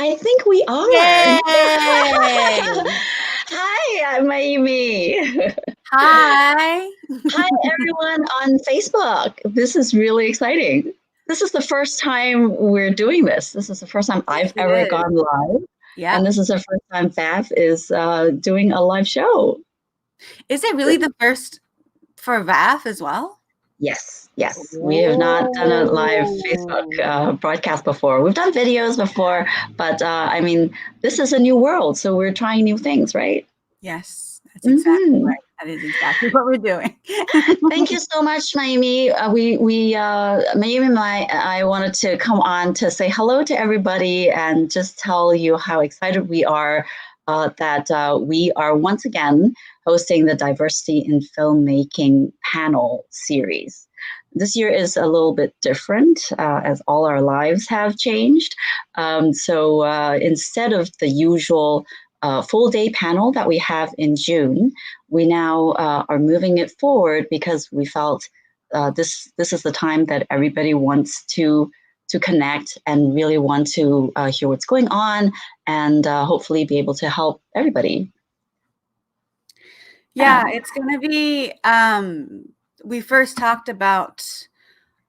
I think we are. Yay! Hi, I'm Mayumi. Hi. Hi, everyone on Facebook. This is really exciting. This is the first time we're doing this. This is the first time Yes, I've it ever is. gone live. Yep. And this is the first time VAF is doing a live show. Is it really the first for VAF as well? Yes. We have not done a live Facebook Oh. broadcast before. We've done videos before, but I mean, this is a new world, so we're trying new things, right? Yes, that's exactly Hmm. right. That is exactly what we're doing. Thank you so much, Mayumi. Mayumi and I wanted to come on to say hello to everybody and just tell you how excited we are that we are once again hosting the Diversity in Filmmaking Panel Series. This year is a little bit different as all our lives have changed. So instead of the usual full day panel that we have in June, we now are moving it forward because we felt this is the time that everybody wants to connect and really want to hear what's going on and hopefully be able to help everybody. Yeah, it's going to be, we first talked about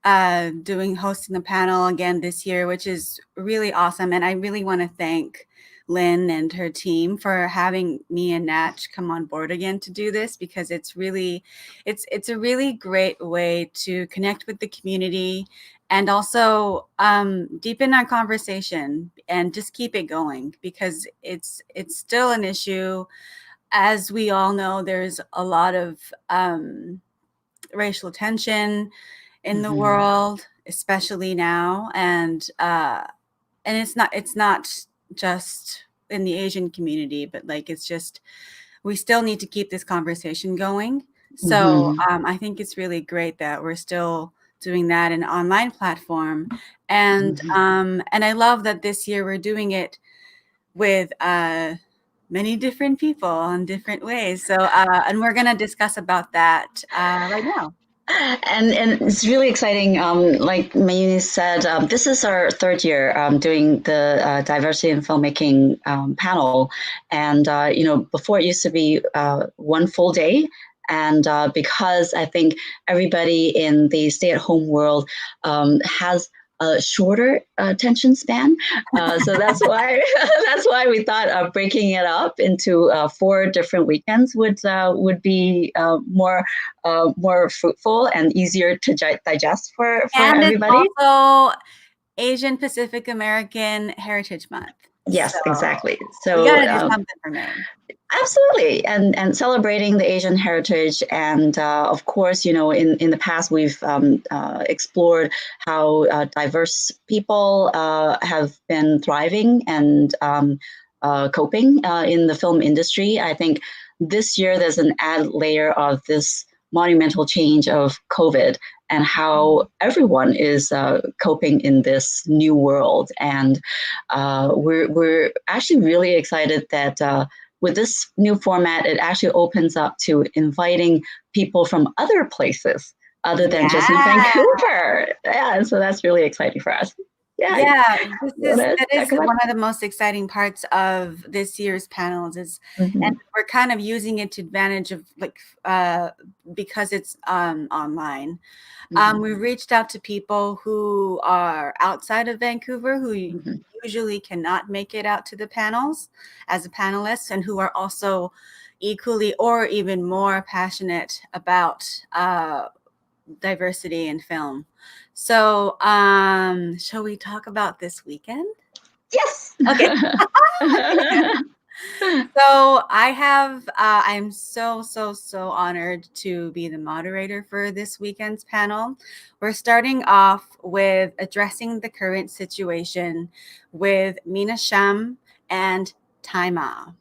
hosting the panel again this year, which is really awesome. And I really want to thank Lynne and her team for having me and Natch come on board again to do this, because it's a really great way to connect with the community and also deepen our conversation and just keep it going, because it's still an issue. As we all know, there's a lot of racial tension in the world, especially now, and it's not just in the Asian community, but like it's just, we still need to keep this conversation going. So I think it's really great that we're still doing that in an online platform, and I love that this year we're doing it with many different people in different ways. So and we're going to discuss about that right now. And it's really exciting. Like Mayumi said, this is our third year doing the diversity in filmmaking panel, and before it used to be one full day. And because I think everybody in the stay-at-home world has a shorter attention span, so that's why we thought of breaking it up into 4 different weekends would be more fruitful and easier to digest for And it's everybody. also Asian Pacific American Heritage Month. Yes, So exactly. we So got to do something for May. absolutely, and celebrating the Asian heritage, and of course, in the past we've explored how diverse people have been thriving and coping in the film industry. I think this year there's an added layer of this monumental change of COVID and how everyone is coping in this new world, and we're actually really excited that with this new format, it actually opens up to inviting people from other places other than just in Vancouver. Yeah, so that's really exciting for us. Yeah, that is About one of the most exciting parts of this year's panels and we're kind of using it to advantage of because it's online. We've reached out to people who are outside of Vancouver who usually cannot make it out to the panels as a panelist, and who are also equally or even more passionate about diversity in film. So, shall we talk about this weekend? Yes. Okay. So I'm so honored to be the moderator for this weekend's panel. We're starting off with addressing the current situation with Mina Sham and Taima.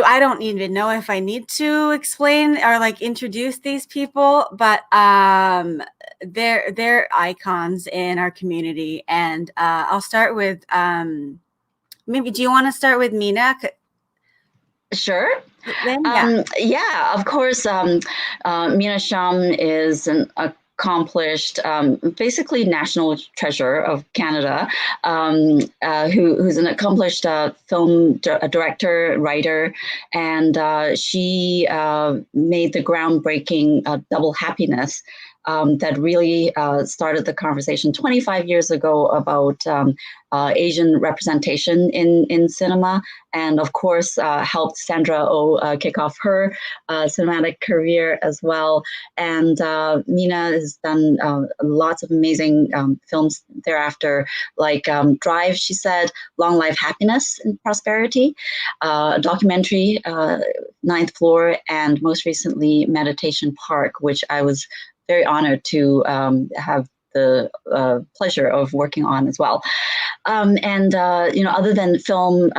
I don't even know if I need to explain or introduce these people, but they're icons in our community. And I'll start with maybe, do you want to start with Mina? Sure. Then, yeah. Yeah, of course. Mina Sham is a accomplished, basically national treasure of Canada, who's an accomplished film director, writer, and she made the groundbreaking Double Happiness. That really started the conversation 25 years ago about Asian representation in cinema, and of course helped Sandra Oh kick off her cinematic career as well. And Mina has done lots of amazing films thereafter, like Drive, she said, Long Life, Happiness and Prosperity, a documentary, Ninth Floor, and most recently Meditation Park, which I was very honored to have the pleasure of working on as well. And other than film,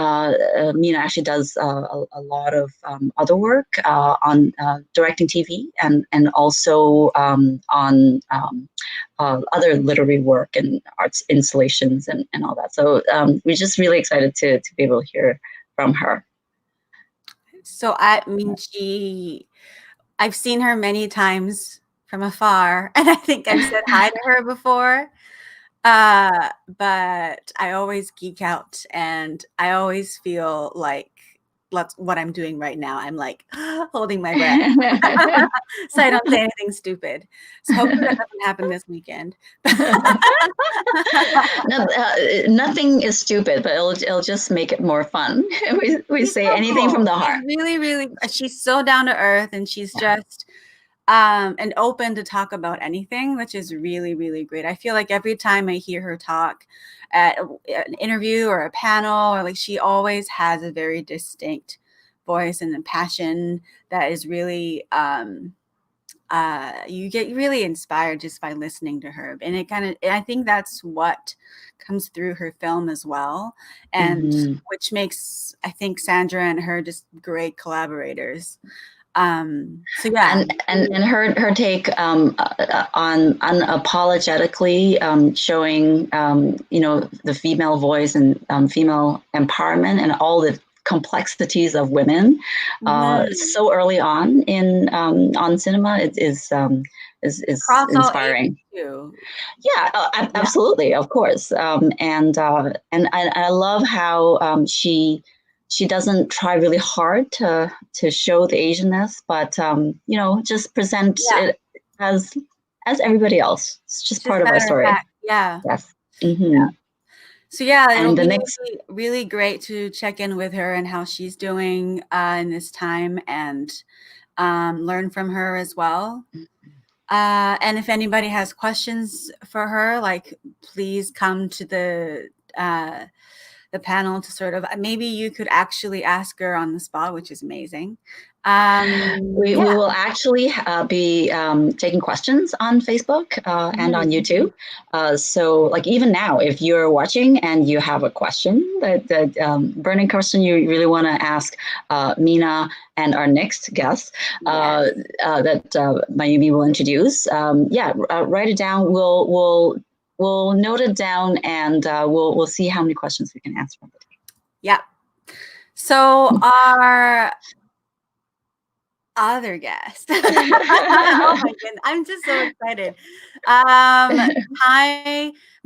Mina actually does a lot of other work on directing TV and also on other literary work and arts installations and all that. So we're just really excited to be able to hear from her. So I mean, I've seen her many times from afar, and I think I've said hi to her before. But I always geek out, and I always feel like what I'm doing right now. I'm like holding my breath so I don't say anything stupid. So hopefully that doesn't happen this weekend. No, nothing is stupid, but it'll just make it more fun. We say so anything cool. From the heart. Really, she's so down to earth, and she's just and open to talk about anything, which is really, really great. I feel like every time I hear her talk at an interview or a panel, or like, she always has a very distinct voice and a passion that is really, you get really inspired just by listening to her. And I think that's what comes through her film as well. And which makes, I think, Sandra and her just great collaborators. So yeah, and her take on unapologetically showing the female voice and female empowerment and all the complexities of women so early on in on cinema is inspiring. Yeah, absolutely, of course. And I love how she doesn't try really hard to show the Asianness, but just present it as everybody else. It's just part of our story. Yeah. Yes. Yeah. So yeah, it'll be really great to check in with her and how she's doing in this time, and learn from her as well. And if anybody has questions for her, like, please come to the panel to sort of, maybe you could actually ask her on the spot, which is amazing. We will actually be taking questions on Facebook and on YouTube. So like even now, if you're watching and you have a question, that burning question you really want to ask Mina and our next guest that Mayumi will introduce, write it down. We'll note it down, and we'll see how many questions we can answer. Yeah. So our other guest. Oh my goodness, I'm just so excited.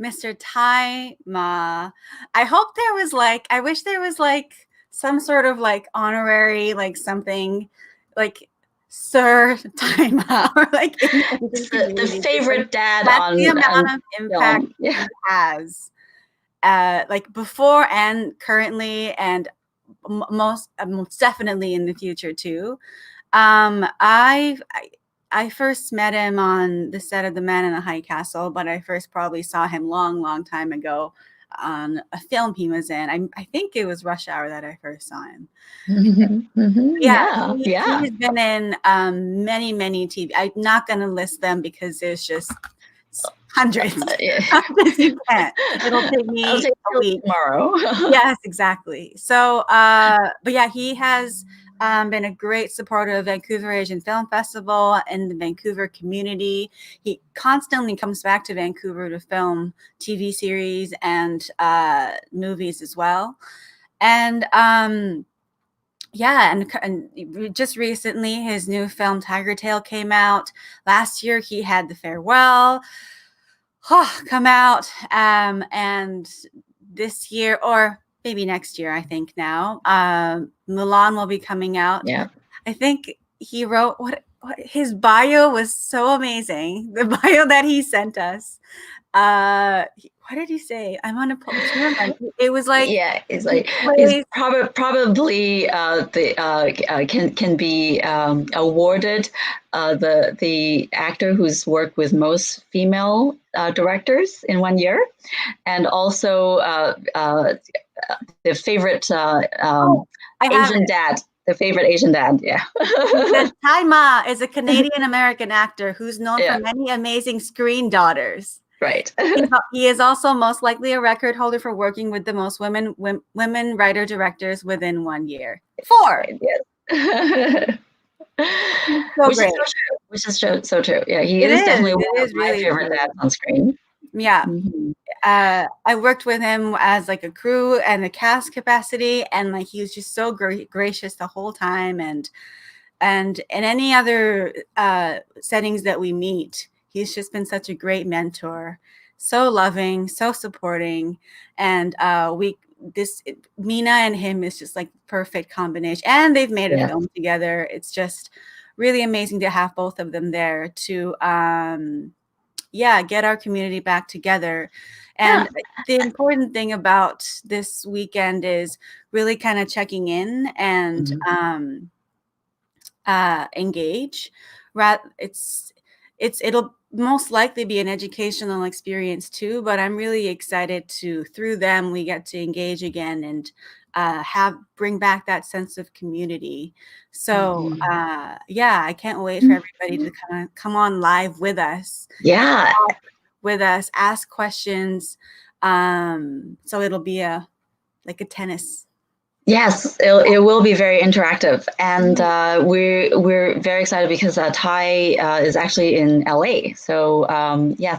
Mr. Tai Ma. I wish there was like some sort of like honorary, like something like Sir Tai Ma, or like the favorite dad. That's on the amount of impact he has, like before and currently, and most definitely in the future too. I first met him on the set of The Man in the High Castle, but I first probably saw him long time ago on a film he was in. I think it was Rush Hour that I first saw him. He's been in many TV. I'm not going to list them because there's just hundreds. You can't. It'll take me a week tomorrow. Yes, exactly. So, but yeah, he has been a great supporter of Vancouver Asian Film Festival and the Vancouver community. He constantly comes back to Vancouver to film TV series and movies as well. And yeah, and just recently his new film Tiger Tail came out. Last year he had The Farewell come out, and this year, or maybe next year, I think now, Mulan will be coming out. Yeah. I think he wrote what his bio was so amazing. The bio that he sent us. What did he say? I'm on a it was like, yeah, it's like he's probably can be awarded the actor who's worked with most female directors in 1 year, and also the favorite Asian dad. The favorite Asian dad, yeah. Tai Ma is a Canadian American actor who's known for many amazing screen daughters. Right. He is also most likely a record holder for working with the most women writer directors within 1 year. 4. Yes. So great. Which is so true. Yeah, he is definitely one of my favorite dads on screen. Yeah. Mm-hmm. I worked with him as like a crew and a cast capacity, and like he was just so gracious the whole time, and in any other settings that we meet, he's just been such a great mentor, so loving, so supporting, and Mina and him is just like perfect combination, and they've made a film together. It's just really amazing to have both of them there to get our community back together. And the important thing about this weekend is really kind of checking in and engage. It'll most likely be an educational experience too, but I'm really excited through them we get to engage again and bring back that sense of community. So I can't wait for everybody to kind of come on live with us. Yeah. With us, ask questions. So it'll be like a tennis. Yes, it will be very interactive, and we're very excited because Ty is actually in LA. So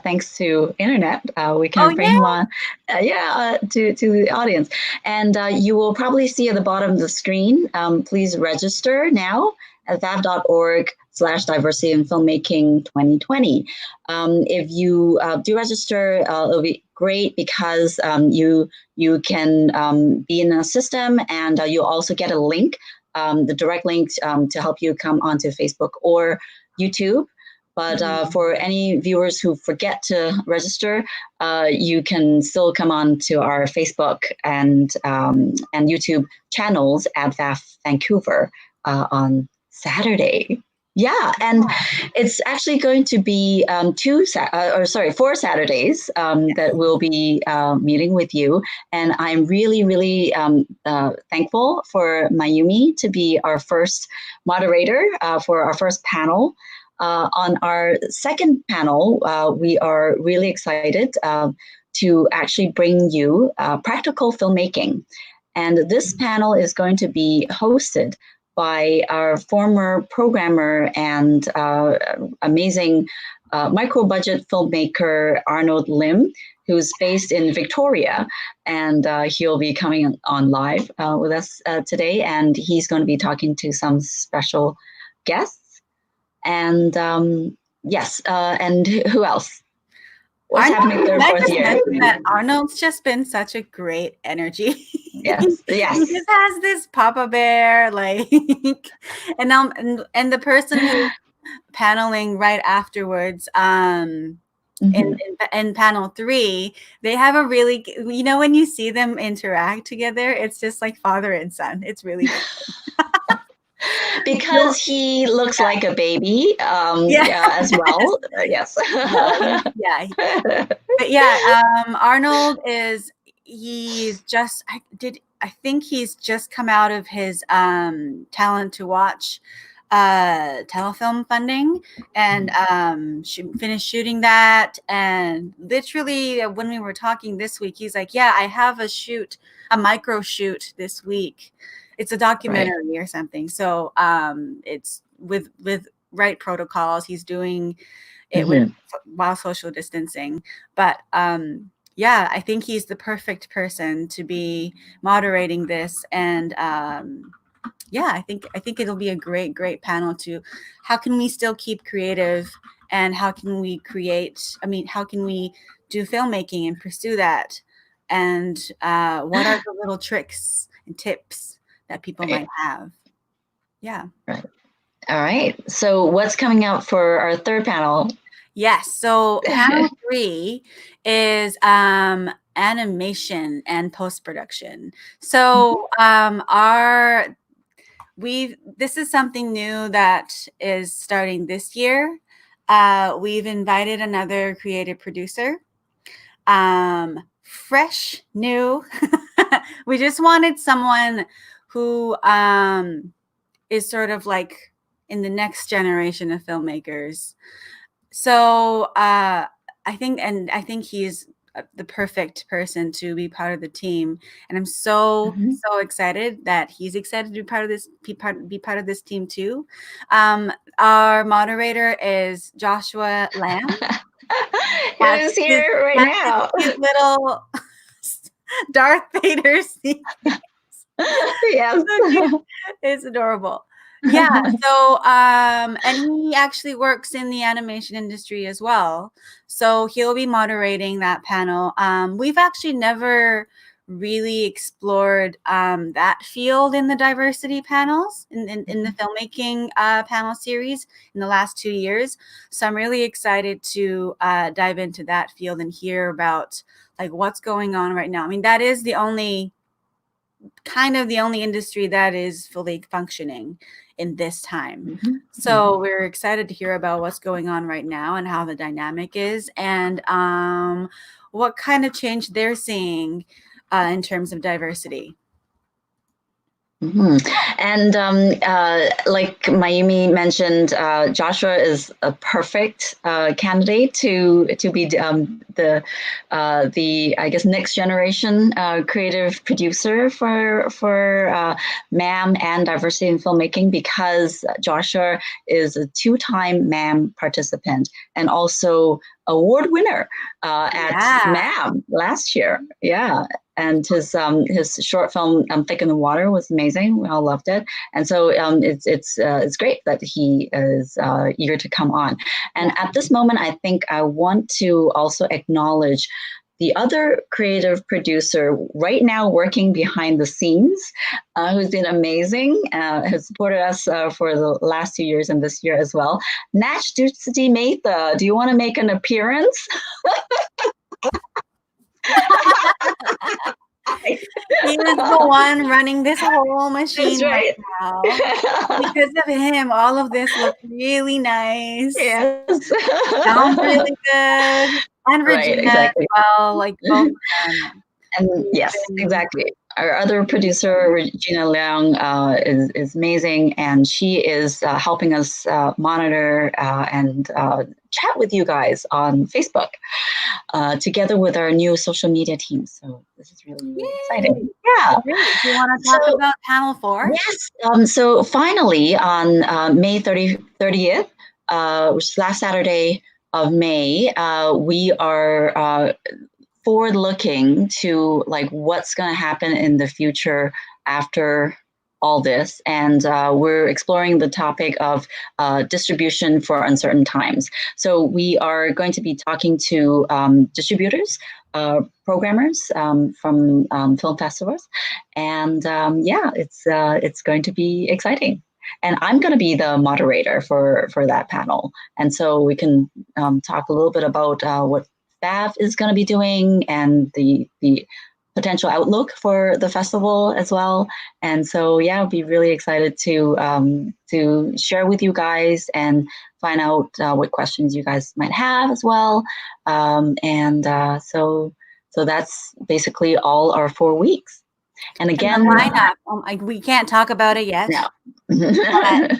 thanks to internet, we can bring him on, to the audience. And you will probably see at the bottom of the screen. Please register now at vav.org/diversity in filmmaking 2020. If you do register, it'll be great because you can be in a system, and you'll also get a link, the direct link to help you come onto Facebook or YouTube. But for any viewers who forget to register, you can still come on to our Facebook and YouTube channels at VAF Vancouver on Saturday. Yeah, and it's actually going to be 4 Saturdays that we'll be meeting with you. And I'm really, really thankful for Mayumi to be our first moderator for our first panel. On our second panel, we are really excited to actually bring you practical filmmaking. And this panel is going to be hosted by our former programmer and amazing micro-budget filmmaker, Arnold Lim, who's based in Victoria. And he'll be coming on live with us today. And he's going to be talking to some special guests. And and who else? What's happening third, fourth year? Arnold's just been such a great energy. Yes. He just has this Papa Bear, like, and the person who's paneling right afterwards, in panel 3, they have a really, when you see them interact together, it's just like father and son. It's really good. Because he looks like a baby as well. Yes. But Arnold I think he's just come out of his Talent to Watch telefilm funding, and finished shooting that. And literally when we were talking this week, he's like, I have a micro shoot this week. It's a documentary or something. So it's with right protocols. He's doing it while social distancing. But I think he's the perfect person to be moderating this and yeah, I think it'll be a great panel to how can we still keep creative, and how can we how can we do filmmaking and pursue that, and what are the little tricks and tips that people Right. might have. Yeah. Right. All right. So what's coming out for our third panel? Yes. So panel 3 is animation and post-production. So this is something new that is starting this year. We've invited another creative producer, fresh, new. We just wanted someone who is sort of like in the next generation of filmmakers. So I think he's the perfect person to be part of the team, and I'm so excited that he's excited to be part of this be part of this team too. Our moderator is Joshua Lamb. Who's here right now? His little Darth Vader scene. Yes. It's adorable. Yeah. So, and he actually works in the animation industry as well. So he'll be moderating that panel. We've actually never really explored that field in the diversity panels in the filmmaking panel series in the last 2 years. So I'm really excited to dive into that field and hear about like what's going on right now. I mean, that is the only industry that is fully functioning in this time. So we're excited to hear about what's going on right now and how the dynamic is, and what kind of change they're seeing in terms of diversity. And like Mayumi mentioned, Joshua is a perfect candidate to be the I guess next generation creative producer for MAM and diversity in filmmaking, because Joshua is a 2-time MAM participant and also award winner at MAM last year. Yeah. And his short film "Thick in the Water" was amazing. We all loved it, and so it's great that he is eager to come on. And at this moment, I think I want to also acknowledge the other creative producer right now working behind the scenes, who's been amazing, has supported us for the last 2 years and this year as well. Nash Dutsuti Metha, do you want to make an appearance? He was the one running this whole machine right now. Because of him, all of this looks really nice. Yes. Sounds really good. And Regina as well, like both of them. And yes, exactly. Our other producer, Regina Leung, is amazing, and she is helping us monitor and chat with you guys on Facebook, together with our new social media team. So this is really, really exciting. Yeah. Do you want to talk about panel 4? Yes. So finally, on May 30th, which is last Saturday of May, we are forward looking to like what's going to happen in the future after all this, and we're exploring the topic of distribution for uncertain times. So we are going to be talking to distributors, programmers from film festivals, and it's going to be exciting. And I'm going to be the moderator for that panel, and so we can talk a little bit about what staff is going to be doing and the potential outlook for the festival as well. And so, yeah, I'll be really excited to share with you guys and find out what questions you guys might have as well. So that's basically all our 4 weeks. And again, and the lineup, we can't talk about it yet. No. But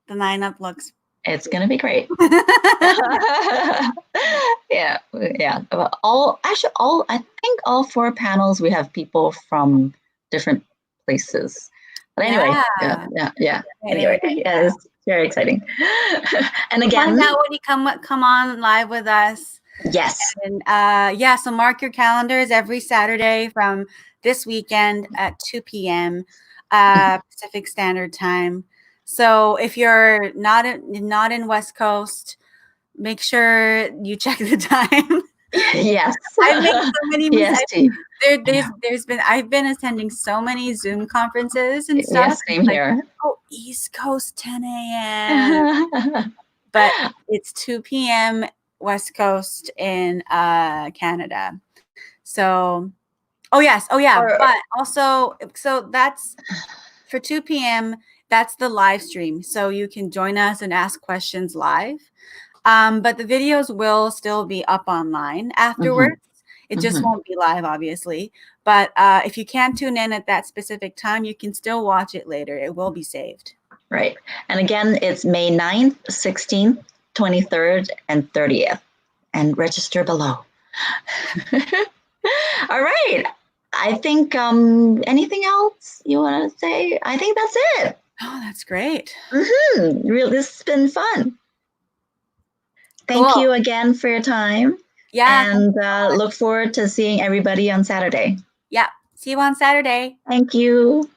the lineup looks. It's going to be great. Yeah. I think all 4 panels, we have people from different places. But anyway, yeah. Anyway, yeah, it's very exciting. And again, find out when you come on live with us. Yes. And so mark your calendars every Saturday from this weekend at 2 p.m. Pacific Standard Time. So if you're not in West Coast, make sure you check the time. Yes. I make so many mistakes. EST. I've been attending so many Zoom conferences and stuff. Yes, same here. Oh, East Coast 10 a.m. But it's 2 p.m. West Coast in Canada. So, oh yeah. But also, so that's for 2 p.m. That's the live stream. So you can join us and ask questions live. But the videos will still be up online afterwards. It just won't be live, obviously. But if you can't tune in at that specific time, you can still watch it later. It will be saved. Right. And again, it's May 9th, 16th, 23rd, and 30th. And register below. All right. I think anything else you want to say? I think that's it. Oh, that's great. Really, this has been fun. Thank you again for your time. Yeah. And look forward to seeing everybody on Saturday. Yeah. See you on Saturday. Thank you.